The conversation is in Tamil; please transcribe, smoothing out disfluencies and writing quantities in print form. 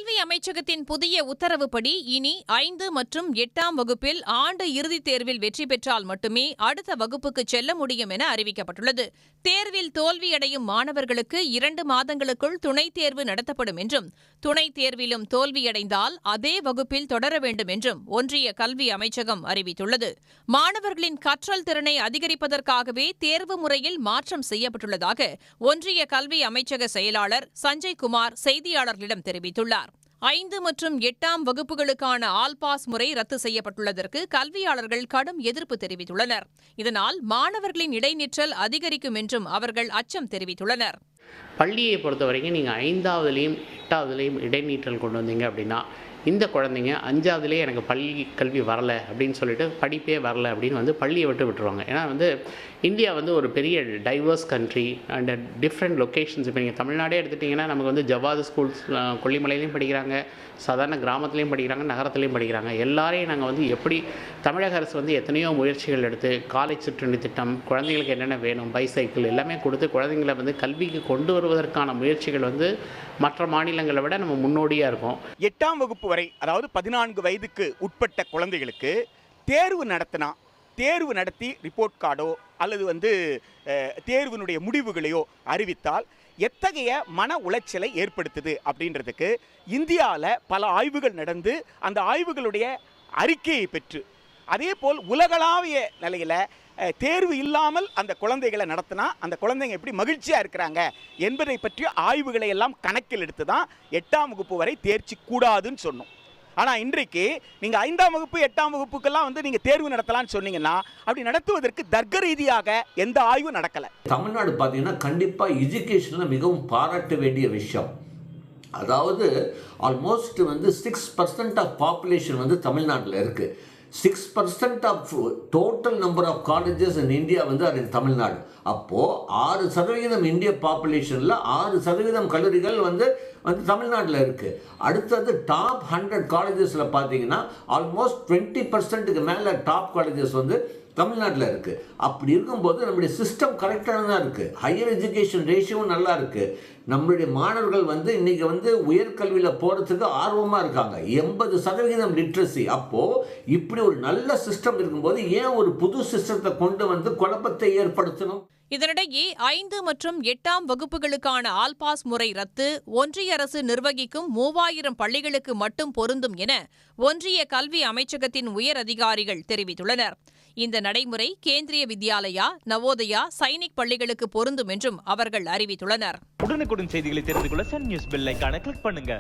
கல்வி அமைச்சகத்தின் புதிய உத்தரவுப்படி இனி 5 மற்றும் 8ஆம் வகுப்பில் ஆண்டு இறுதித் தேர்வில் வெற்றி பெற்றால் மட்டுமே அடுத்த வகுப்புக்கு செல்ல முடியும் என அறிவிக்கப்பட்டுள்ளது. தேர்வில் தோல்வியடையும் மாணவர்களுக்கு 2 மாதங்களுக்குள் துணைத் தேர்வு நடத்தப்படும் என்றும், துணைத் தேர்விலும் தோல்வியடைந்தால் அதே வகுப்பில் தொடர வேண்டும் என்றும் ஒன்றிய கல்வி அமைச்சகம் அறிவித்துள்ளது. மாணவர்களின் கற்றல் திறனை அதிகரிப்பதற்காகவே தேர்வு முறையில் மாற்றம் செய்யப்பட்டுள்ளதாக ஒன்றிய கல்வி அமைச்சக செயலாளர் சஞ்சய் குமார் செய்தியாளர்களிடம் தெரிவித்துள்ளார். 5 மற்றும் 8ஆம் வகுப்புகளுக்கான ஆல் பாஸ் முறை ரத்து செய்யப்பட்டுள்ளதற்கு கல்வியாளர்கள் கடும் எதிர்ப்பு தெரிவித்துள்ளனர். இதனால் மாணவர்களின் இடைநிற்றல் அதிகரிக்கும் என்றும் அவர்கள் அச்சம் தெரிவித்துள்ளனர். பள்ளியை பொறுத்த வரைக்கும் நீங்கள் 5ஆவதுலேயும் 8ஆவதுலேயும் இடைநிற்றல் கொண்டு வந்தீங்க அப்படின்னா, இந்த குழந்தைங்க 5ஆவதுலேயே எனக்கு பள்ளி கல்வி வரலை அப்படின்னு சொல்லிட்டு படிப்பே வரலை அப்படின்னு பள்ளியை விட்டுருவாங்க. ஏன்னா இந்தியா ஒரு பெரிய divorce country and different locations. இப்போ நீங்கள் தமிழ்நாடே எடுத்துட்டிங்கன்னா நமக்கு ஜவாது ஸ்கூல்ஸ் கொல்லிமலையிலையும் படிக்கிறாங்க, சாதாரண கிராமத்துலேயும் படிக்கிறாங்க, நகரத்துலேயும் படிக்கிறாங்க. எல்லாரையும் நாங்கள் எப்படி தமிழக அரசு எத்தனையோ முயற்சிகள் எடுத்து காலேஜ் சிற்றுண்டி திட்டம், குழந்தைங்களுக்கு என்னென்ன வேணும், பைசைக்கிள் எல்லாமே கொடுத்து குழந்தைங்களை கல்விக்கு கொண்டு வருவதற்கான முயற்சிகள் மற்ற மாநிலங்களை விட நம்ம முன்னோடியாக இருக்கோம். 8ஆம் வகுப்பு வரை, அதாவது 14 வயதுக்கு உட்பட்ட குழந்தைகளுக்கு தேர்வு நடத்தி ரிப்போர்ட் கார்டோ அல்லது தேர்வினுடைய முடிவுகளையோ அறிவித்தால் எத்தகைய மன உளைச்சலை ஏற்படுத்துது அப்படின்றதுக்கு இந்தியாவில் பல ஆய்வுகள் நடந்து அந்த ஆய்வுகளுடைய அறிக்கையை பெற்று, அதே போல் உலகளாவிய நிலையில் தேர்வு இல்லாமல் அந்த குழந்தைகளை நடத்தினா அந்த குழந்தைங்க எப்படி மகிழ்ச்சியாக இருக்கிறாங்க என்பதை பற்றிய ஆய்வுகளை எல்லாம் கணக்கில் எடுத்து தான் 8ஆம் வகுப்பு வரை தேர்ச்சி கூடாதுன்னு சொன்னோம். ஆனால் இன்றைக்கு நீங்கள் 5ஆம் வகுப்பு 8ஆம் வகுப்புக்கெல்லாம் நீங்கள் தேர்வு நடத்தலாம்னு சொன்னீங்கன்னா அப்படி நடத்துவதற்கு தர்க்க ரீதியாக எந்த ஆய்வும் நடக்கலை. தமிழ்நாடு பார்த்தீங்கன்னா கண்டிப்பாக எஜுகேஷனில் மிகவும் பாராட்ட வேண்டிய விஷயம். அதாவது ஆல்மோஸ்ட் 6% ஆஃப் பாப்புலேஷன் தமிழ்நாட்டில் இருக்குது. 6% of total number of colleges in India அது தமிழ்நாடு. அப்போது 6% இந்திய பாப்புலேஷனில் 6% கல்லூரிகள் தமிழ்நாட்டில் இருக்குது. அடுத்தது டாப் 100 காலேஜஸில் பார்த்தீங்கன்னா ஆல்மோஸ்ட் 20%க்கு மேலே டாப் காலேஜஸ் தமிழ்நாட்டில் இருக்குது. அப்படி இருக்கும்போது நம்முடைய சிஸ்டம் கரெக்டாக தான் இருக்குது. ஹையர் எஜுகேஷன் ரேஷியோவும் நல்லா இருக்குது. நம்மளுடைய மாணவர்கள் இன்றைக்கி உயர்கல்வியில் போகிறதுக்கு ஆர்வமாக இருக்காங்க. 80% லிட்ரஸி. அப்போது இப்படி ஒரு நல்ல சிஸ்டம் இருக்கும்போது ஏன் ஒரு புது சிஸ்டத்தை கொண்டு குழப்பத்தை ஏற்படுத்தணும்? இதனிடையே 5 மற்றும் 8ஆம் வகுப்புகளுக்கான ஆல் பாஸ் முறை ரத்து ஒன்றிய அரசு நிர்வகிக்கும் 3000 பள்ளிகளுக்கு மட்டும் பொருந்தும் என ஒன்றிய கல்வி அமைச்சகத்தின் உயர் அதிகாரிகள் தெரிவித்துள்ளனர். இந்த நடைமுறை கேந்திரிய வித்யாலயா, நவோதயா, சைனிக் பள்ளிகளுக்கு பொருந்தும் என்றும் அவர்கள் அறிவித்துள்ளனர். உடனுக்குடன் செய்திகளை தெரிந்து கொள்ள சன் நியூஸ் பெல் ஐகானை கிளிக் பண்ணுங்க.